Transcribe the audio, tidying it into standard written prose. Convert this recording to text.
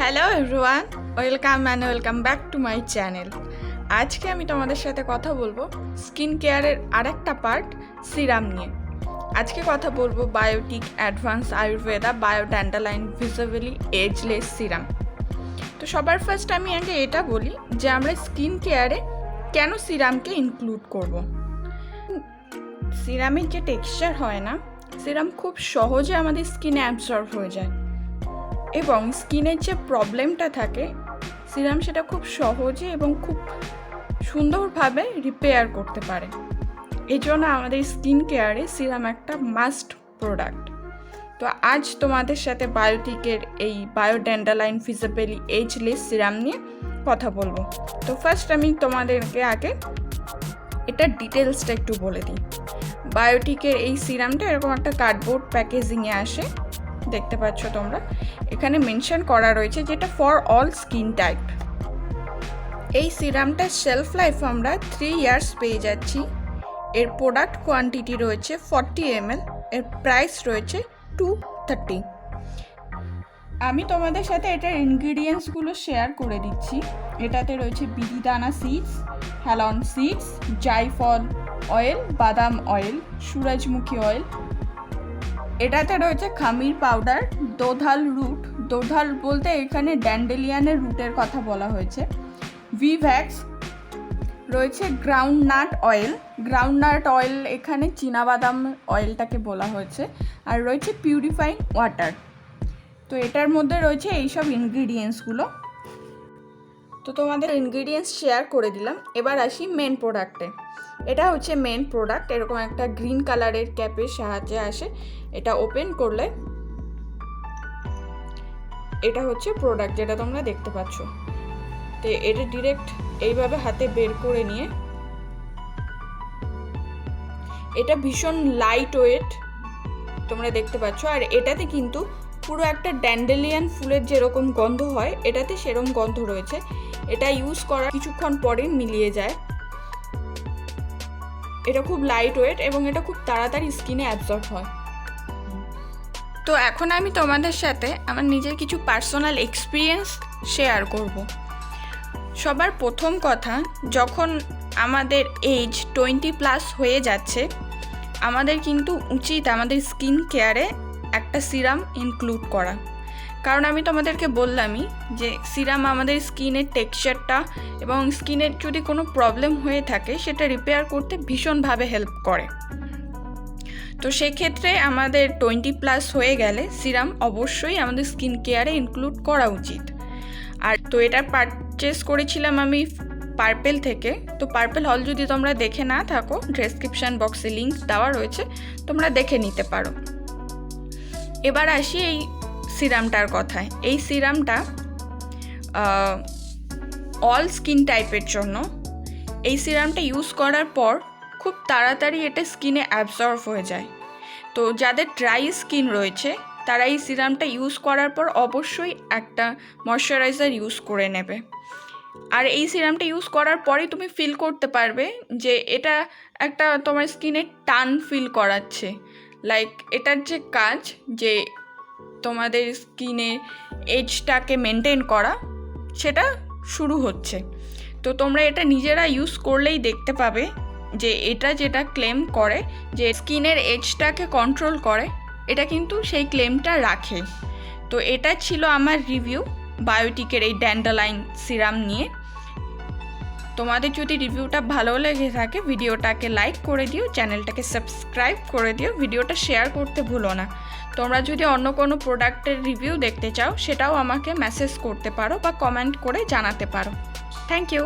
Hello everyone, welcome back to my channel. আজকে আমি তোমাদের সাথে কথা বলবো স্কিন কেয়ারের আরেকটা পার্ট সিরাম নিয়ে। আজকে কথা বলবো Biotique advance Ayurveda dandelion visibly ageless serum. তো সবার ফার্স্ট আমি আগে এটা বলি যে আমরা স্কিন কেয়ারে কেন সিরামকে ইনক্লুড করব। সিরামের যে টেক্সচার হয় না, সিরাম খুব সহজে আমাদের স্কিনে অ্যাবজর্ব হয়ে যায় এবং স্কিনের যে প্রবলেমটা থাকে সিরাম সেটা খুব সহজে এবং খুব সুন্দরভাবে রিপেয়ার করতে পারে। এই জন্য আমাদের স্কিন কেয়ারে সিরাম একটা মাস্ট প্রোডাক্ট। তো আজ তোমাদের সাথে বায়োটিকের এই ড্যান্ডেলিয়ন ভিজিবলি এজলেস সিরাম নিয়ে কথা বলবো। তো ফার্স্ট আমি তোমাদেরকে আগে এটা ডিটেলসটা একটু বলে দিই। বায়োটিকের এই সিরামটা এরকম একটা কার্ডবোর্ড প্যাকেজিংয়ে আসে, দেখতে পাচ্ছ তোমরা। এখানে মেনশন করা রয়েছে যেটা ফর অল স্কিন টাইপ। এই সিরামটার শেলফ লাইফ আমরা 3 ইয়ার্স পেয়ে যাচ্ছি। এর প্রোডাক্ট কোয়ান্টিটি রয়েছে 40 ml, এর প্রাইস রয়েছে 230। আমি তোমাদের সাথে এটার ইনগ্রিডিয়েন্টসগুলো শেয়ার করে দিচ্ছি। এটাতে রয়েছে বিদিদানা সিডস, হ্যালন সিডস, জায়ফল অয়েল, বাদাম অয়েল, সূরজমুখী অয়েল। এটাতে রয়েছে খামির পাউডার, দোধাল রুট, দোধাল বলতে এখানে ড্যান্ডেলিয়ানের রুটের কথা বলা হয়েছে, ভিভ্যাক্স, রয়েছে গ্রাউন্ডনাট অয়েল, এখানে চীনাবাদাম অয়েলটাকে বলা হয়েছে, আর রয়েছে পিউরিফাইং ওয়াটার। তো এটার মধ্যে রয়েছে এইসব ইনগ্রিডিয়েন্টসগুলো। তো তোমাদের ইনগ্রিডিয়েন্টস শেয়ার করে দিলাম। এবার আসি মেন প্রোডাক্টে। এটা হচ্ছে মেন প্রোডাক্ট, এরকম একটা গ্রিন কালারের ক্যাপের সাহায্যে আসে। এটা ওপেন করলে এটা হচ্ছে প্রোডাক্ট যেটা তোমরা দেখতে পাচ্ছ। তো এটা ডিরেক্ট এইভাবে হাতে বের করে নিয়ে, এটা ভীষণ লাইট ওয়েট তোমরা দেখতে পাচ্ছ। আর এটাতে কিন্তু পুরো একটা ড্যান্ডেলিয়ান ফুলের যেরকম গন্ধ হয় এটাতে সেরকম গন্ধ রয়েছে। এটা ইউজ করার কিছুক্ষণ পরে মিলিয়ে যায়। এটা খুব লাইট ওয়েট এবং এটা খুব তাড়াতাড়ি স্কিনে অ্যাবজর্ব হয়। তো এখন আমি তোমাদের সাথে আমার নিজের কিছু পার্সোনাল এক্সপিরিয়েন্স শেয়ার করব। সবার প্রথম কথা, যখন আমাদের এজ 20+ হয়ে যাচ্ছে, আমাদের কিন্তু উচিত আমাদের স্কিন কেয়ারে একটা সিরাম ইনক্লুড করা। কারণ আমি তোমাদেরকে বললামই যে সিরাম আমাদের স্কিনের টেক্সচারটা এবং স্কিনের যদি কোনো প্রবলেম হয়ে থাকে সেটা রিপেয়ার করতে ভীষণভাবে হেল্প করে। তো সেক্ষেত্রে আমাদের 20+ হয়ে গেলে সিরাম অবশ্যই আমাদের স্কিন কেয়ারে ইনক্লুড করা উচিত। আর তো এটা পারচেস করেছিলাম আমি পার্পেল থেকে। তো পার্পেল হল যদি তোমরা দেখে না থাকো, ডেসক্রিপশান বক্সে লিঙ্ক দেওয়া রয়েছে, তোমরা দেখে নিতে পারো। এবার আসি এই সিরামটার কথায়। এই সিরামটা অল স্কিন টাইপের জন্য। এই সিরামটা ইউজ করার পর খুব তাড়াতাড়ি এটা স্কিনে অ্যাবজর্ব হয়ে যায়। তো যাদের ড্রাই স্কিন রয়েছে তারা এই সিরামটা ইউজ করার পর অবশ্যই একটা ময়শ্চারাইজার ইউজ করে নেবে। আর এই সিরামটা ইউজ করার পরেই তুমি ফিল করতে পারবে যে এটা একটা তোমার স্কিনে টান ফিল করাচ্ছে। লাইক এটার যে কাজ, যে তোমাদের স্কিনের এজটাকে মেনটেন করা, সেটা শুরু হচ্ছে। তো তোমরা এটা নিজেরা ইউজ করলেই দেখতে পাবে যে এটা যেটা ক্লেম করে যে স্কিনের এজটাকে কন্ট্রোল করে, এটা কিন্তু সেই ক্লেমটা রাখে। তো এটা ছিল আমার রিভিউ বায়োটিকের এই ড্যান্ডেলিয়ন সিরাম নিয়ে। তোমাদের যদি রিভিউটা ভালো লেগে থাকে ভিডিওটাকে লাইক করে দিও, চ্যানেলটাকে সাবস্ক্রাইব করে দিও, ভিডিওটা শেয়ার করতে ভুলো না। তোমরা যদি অন্য কোনো প্রোডাক্টের রিভিউ দেখতে চাও সেটাও আমাকে মেসেজ করতে পারো বা কমেন্ট করে জানাতে পারো। Thank you.